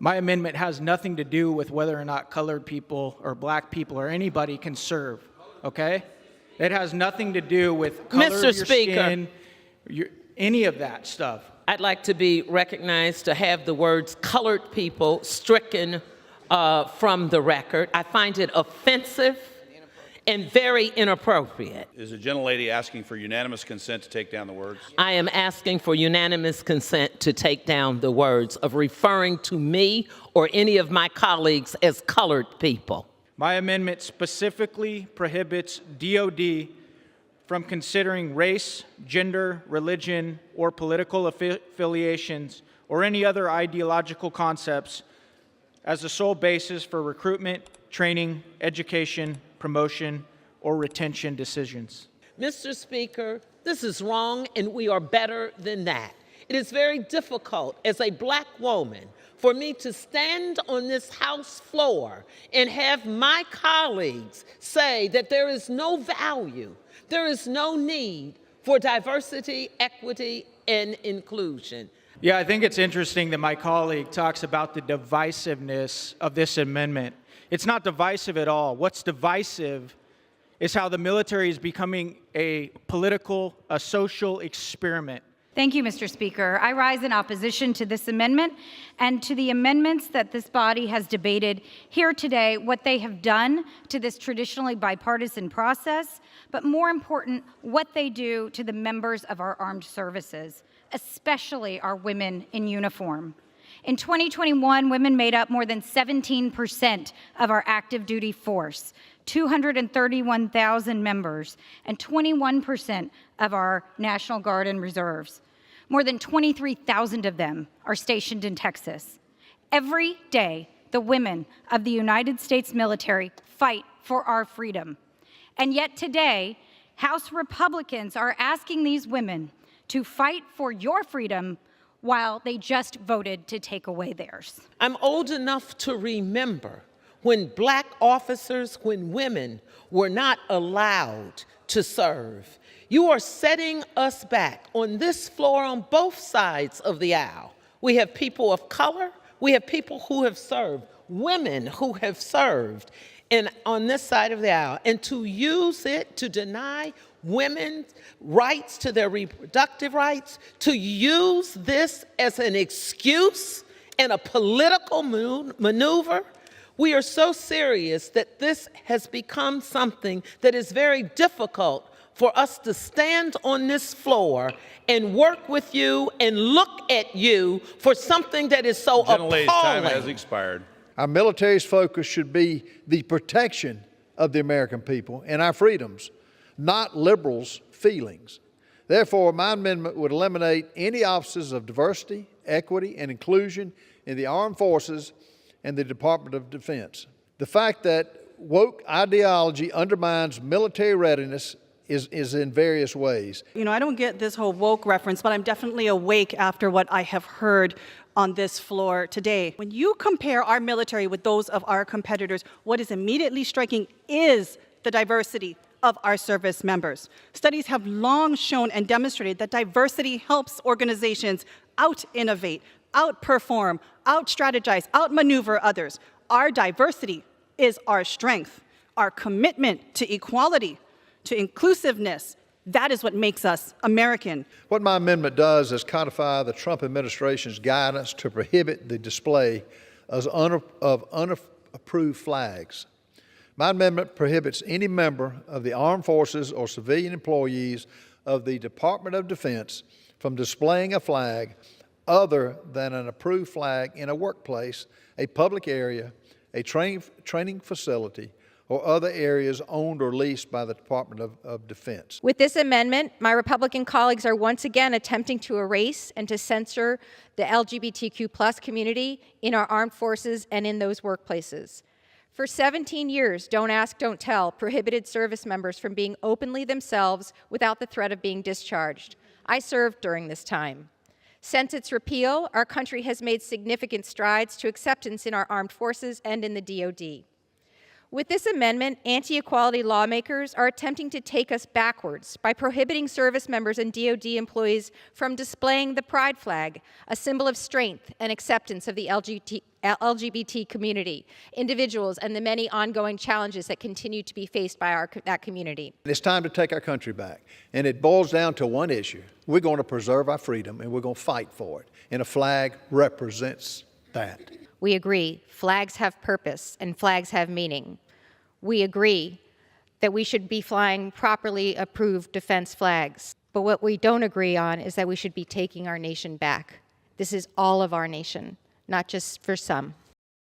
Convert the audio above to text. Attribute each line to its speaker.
Speaker 1: My amendment has nothing to do with whether or not colored people or black people or anybody can serve, okay? It has nothing to do with color of your skin, any of that stuff.
Speaker 2: I'd like to be recognized to have the words colored people stricken from the record. I find it offensive and very inappropriate.
Speaker 3: Is the gentlelady asking for unanimous consent to take down the words?
Speaker 2: I am asking for unanimous consent to take down the words of referring to me or any of my colleagues as colored people.
Speaker 1: My amendment specifically prohibits DOD from considering race, gender, religion, or political affiliations or any other ideological concepts as the sole basis for recruitment, training, education, promotion, or retention decisions.
Speaker 2: Mr. Speaker, this is wrong, and we are better than that. It is very difficult as a black woman for me to stand on this House floor and have my colleagues say that there is no value, there is no need for diversity, equity, and inclusion.
Speaker 1: Yeah, I think it's interesting that my colleague talks about the divisiveness of this amendment. It's not divisive at all. What's divisive is how the military is becoming a political, a social experiment.
Speaker 4: Thank you, Mr. Speaker. I rise in opposition to this amendment and to the amendments that this body has debated here today, what they have done to this traditionally bipartisan process, but more important, what they do to the members of our armed services, especially our women in uniform. In 2021, women made up more than 17% of our active duty force, 231,000 members, and 21% of our National Guard and Reserves. More than 23,000 of them are stationed in Texas. Every day, the women of the United States military fight for our freedom. And yet today, House Republicans are asking these women to fight for your freedom while they just voted to take away theirs.
Speaker 2: I'm old enough to remember when black officers, when women were not allowed to serve. You are setting us back on this floor on both sides of the aisle. We have people of color, we have people who have served, women who have served, and on this side of the aisle. And to use it to deny women's rights to their reproductive rights, to use this as an excuse and a political maneuver. We are so serious that this has become something that is very difficult for us to stand on this floor and work with you and look at you for something that is so appalling.
Speaker 3: Gentlelady's time has expired.
Speaker 5: Our military's focus should be the protection of the American people and our freedoms, not liberals' feelings. Therefore, my amendment would eliminate any offices of diversity, equity, and inclusion in the armed forces and the Department of Defense. The fact that woke ideology undermines military readiness is in various ways.
Speaker 6: You know, I don't get this whole woke reference, but I'm definitely awake after what I have heard on this floor today. When you compare our military with those of our competitors, what is immediately striking is the diversity of our service members. Studies have long shown and demonstrated that diversity helps organizations out-innovate, outperform, out-strategize, outmaneuver others. Our diversity is our strength. Our commitment to equality, to inclusiveness, that is what makes us American.
Speaker 5: What my amendment does is codify the Trump administration's guidance to prohibit the display of unapproved flags. My amendment prohibits any member of the armed forces or civilian employees of the Department of Defense from displaying a flag other than an approved flag in a workplace, a public area, a training facility, or other areas owned or leased by the Department of Defense.
Speaker 7: With this amendment, my Republican colleagues are once again attempting to erase and to censor the LGBTQ+ community in our armed forces and in those workplaces. For 17 years, Don't Ask, Don't Tell prohibited service members from being openly themselves without the threat of being discharged. I served during this time. Since its repeal, our country has made significant strides to acceptance in our armed forces and in the DoD. With this amendment, anti-equality lawmakers are attempting to take us backwards by prohibiting service members and DoD employees from displaying the pride flag, a symbol of strength and acceptance of the LGBT community, individuals, and the many ongoing challenges that continue to be faced by that community.
Speaker 5: It's time to take our country back, and it boils down to one issue. We're going to preserve our freedom, and we're going to fight for it, and a flag represents that.
Speaker 7: We agree, flags have purpose and flags have meaning. We agree that we should be flying properly approved defense flags. But what we don't agree on is that we should be taking our nation back. This is all of our nation, not just for some.